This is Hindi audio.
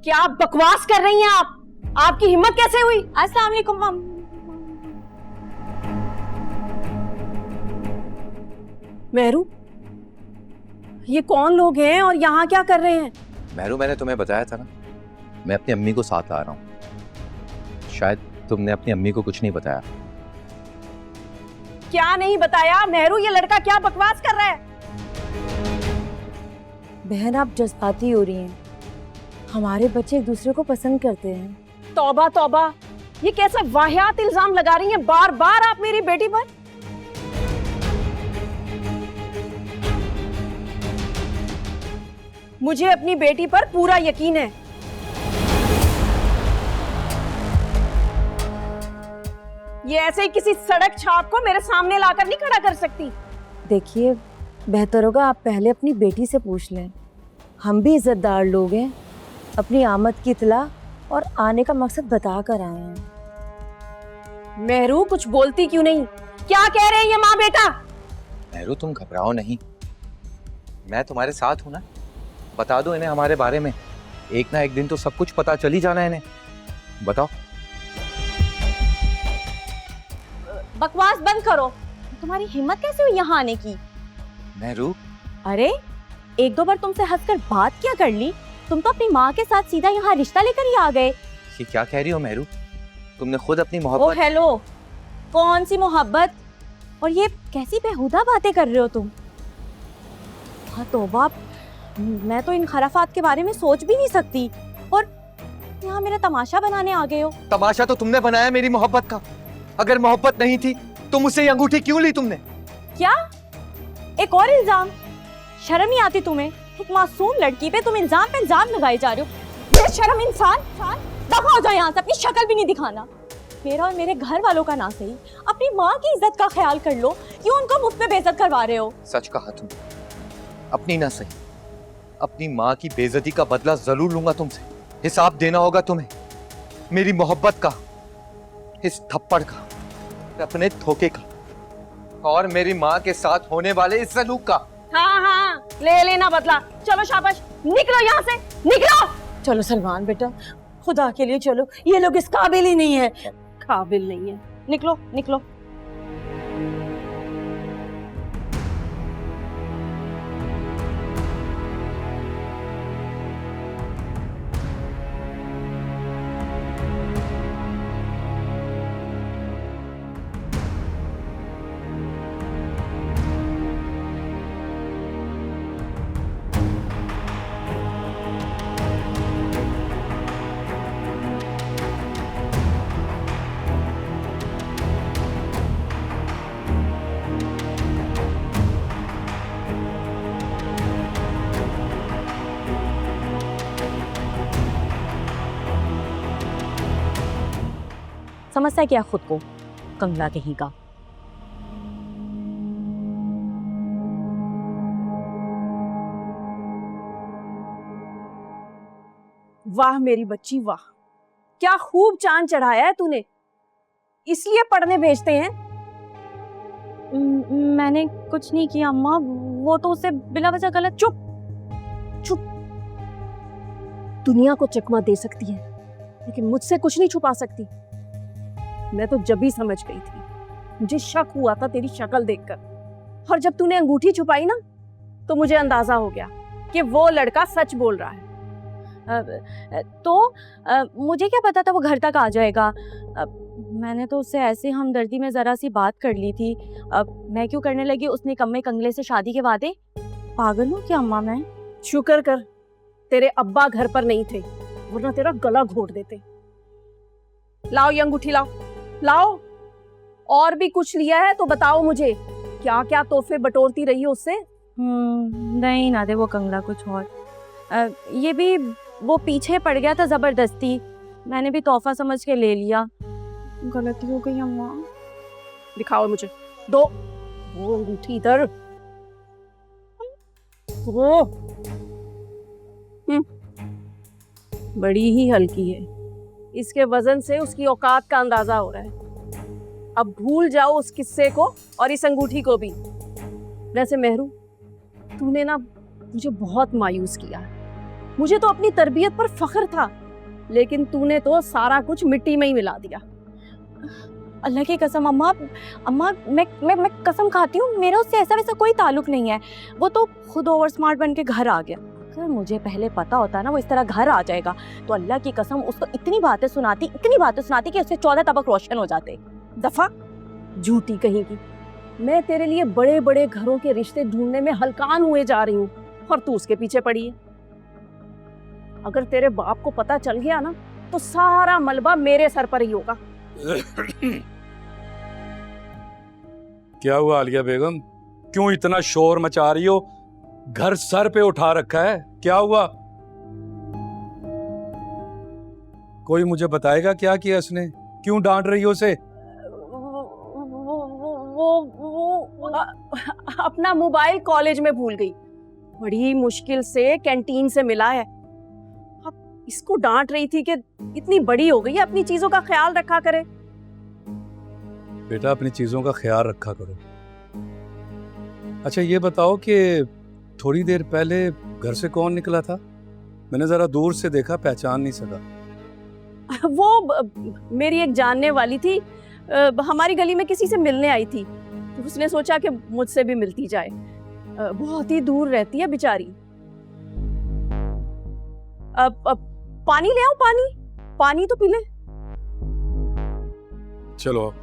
क्या बकवास कर रही हैं आप? आपकी हिम्मत कैसे हुई? अस्सलाम वालेकुम मम। मेहरू, ये कौन लोग हैं और यहाँ क्या कर रहे हैं? मेहरू, मैंने तुम्हें बताया था ना, मैं अपनी अम्मी को साथ ला रहा हूँ। शायद तुमने अपनी अम्मी को कुछ नहीं बताया। क्या नहीं बताया? मेहरू, ये लड़का क्या बकवास कर रहा है? बहन, आप जज्बाती हो रही हैं। हमारे बच्चे एक दूसरे को पसंद करते हैं। तौबा तौबा, ये कैसा वाहियात इल्जाम लगा रही हैं बार बार आप मेरी बेटी पर? मुझे अपनी बेटी पर पूरा यकीन है। ये ऐसे ही किसी सड़क छाप को मेरे सामने लाकर नहीं खड़ा कर सकती। देखिए, बेहतर होगा आप पहले अपनी बेटी से पूछ लें। हम भी इज्जतदार लोग हैं, अपनी आमद की इतला और आने का मकसद बता कर आए हैं। मेहरू, कुछ बोलती क्यों नहीं? क्या कह रहे हैं ये माँ बेटा? मेहरू, तुम घबराओ नहीं, मैं तुम्हारे साथ हूं ना। बता दो इन्हें हमारे बारे में, एक ना एक दिन तो सब कुछ पता चल ही जाना है इन्हें। बताओ। बकवास बंद करो। तुम्हारी हिम्मत कैसे हुई यहाँ आने की? मेहरू, अरे, एक दो बार तुमसे हंसकर बात क्या कर ली? तुम तो अपनी माँ के साथ सीधा यहाँ रिश्ता लेकर ही आ गए। ये क्या कह रही हो मेहरू? तुमने खुद अपनी ओ मोहब्बत। हेलो, कौन सी मोहब्बत? और ये कैसी बेहुदा बातें कर रहे हो तुम? हाँ तौबा, मैं तो इन खराफात के बारे में सोच भी नहीं सकती, और यहाँ मेरा तमाशा बनाने आ गए हो। तमाशा तो तुमने बनाया मेरी मोहब्बत का। अगर मोहब्बत नहीं थी तो मुझसे ये अंगूठी क्यों ली तुमने? क्या? एक और इल्जाम? शर्म नहीं आती तुम्हें? एक मासूम लड़की पे तुम इल्जाम पे इल्जाम लगाए जा रहे हो। बेशर्म इंसान, दफा हो जाओ यहाँ से, अपनी शक्ल भी नहीं दिखाना। मेरा और मेरे घर वालों का ना सही, अपनी माँ की इज्जत का ख्याल कर लो। क्यों उनको मुफ्त में बेइज्जत करवा रहे हो? सच कहा तुम, अपनी ना सही, अपनी माँ की बेइज्जती का बदला जरूर लूंगा तुमसे। हिसाब देना होगा तुम्हें मेरी मोहब्बत का, इस थप्पड़ का, अपने धोखे का, और मेरी माँ के साथ होने वाले इस सलूक का। हाँ हाँ, ले लेना बदला। चलो शाबाश, निकलो यहाँ से, निकलो। चलो सलमान बेटा, खुदा के लिए चलो, ये लोग इस काबिल ही नहीं है। काबिल नहीं है। निकलो निकलो। समझता है क्या खुद को, कंगला कहीं का? वाह मेरी बच्ची वाह, क्या खूब चांद चढ़ाया है तूने। इसलिए पढ़ने भेजते हैं? मैंने कुछ नहीं किया अम्मा, वो तो उसे बिला वजह गलत। चुप चुप। दुनिया को चकमा दे सकती है, लेकिन मुझसे कुछ नहीं छुपा सकती। मैं तो जब ही समझ गई थी, मुझे शक हुआ था तेरी शक्ल देखकर, और जब तूने अंगूठी छुपाई ना, तो मुझे अंदाजा हो गया कि वो लड़का सच बोल रहा है। मुझे क्या पता था वो घर तक आ जाएगा। मैंने तो उससे ऐसे हमदर्दी में जरा सी बात कर ली थी। मैं क्यों करने लगी उसने कम्मे कंगले से शादी के वादे? पागल हूँ क्या अम्मा मैं? शुक्र कर तेरे अब्बा घर पर नहीं थे, वरना तेरा गला घोट देते। लाओ ये अंगूठी, लाओ लाओ। और भी कुछ लिया है तो बताओ मुझे, क्या क्या तोहफे बटोरती रही हो उससे? नहीं ना दे वो कंगला, कुछ और। ये भी वो पीछे पड़ गया था जबरदस्ती, मैंने भी तोहफा समझ के ले लिया। गलती हो गई अम्मा। दिखाओ मुझे, दो वो अंगूठी इधर। वो बड़ी ही हल्की है, इसके वजन से उसकी औकात का अंदाजा हो रहा है। अब भूल जाओ उस किस्से को और इस अंगूठी को भी। वैसे मेहरू, तूने ना मुझे बहुत मायूस किया। मुझे तो अपनी तरबियत पर फख्र था, लेकिन तूने तो सारा कुछ मिट्टी में ही मिला दिया। अल्लाह की कसम अम्मा, अम्मा मैं कसम खाती हूँ, मेरा उससे ऐसा वैसा कोई ताल्लुक नहीं है। वो तो खुद ओवर स्मार्ट बन के घर आ गया। अगर मुझे पहले पता होता ना वो इस तरह घर आ जाएगा, तो अल्लाह की कसम उसको इतनी बातें सुनाती कि उससे 14 तबक रोशन हो जाते। दफा झूठी कहीं की। मैं तेरे लिए बड़े बड़े घरों के रिश्ते ढूंढने में हलकान हुए जा रही हूँ और तू उसके पीछे पड़ी है। अगर तेरे बाप को पता चल गया ना तो सारा मलबा मेरे सर पर ही होगा। क्या हुआ आलिया बेगम, क्यों इतना शोर मचा रही हो? घर सर पे उठा रखा है, क्या हुआ? कोई मुझे बताएगा क्या किया उसने? क्यों डांट रही हो उसे? वो अपना मोबाइल कॉलेज में भूल गई। बड़ी मुश्किल से कैंटीन से मिला है। अब इसको डांट रही थी कि इतनी बड़ी हो गई है, अपनी चीजों का ख्याल रखा करे। बेटा अपनी चीजों का ख्याल रखा करो। अच्छा ये बताओ कि थोड़ी देर पहले घर से कौन निकला था? मैंने जरा दूर से देखा, पहचान नहीं सका। वो मेरी एक जानने वाली थी, हमारी गली में किसी से मिलने आई थी, तो उसने सोचा कि मुझसे भी मिलती जाए। बहुत ही दूर रहती है बेचारी। अब पानी ले आओ, पानी तो पी ले। चलो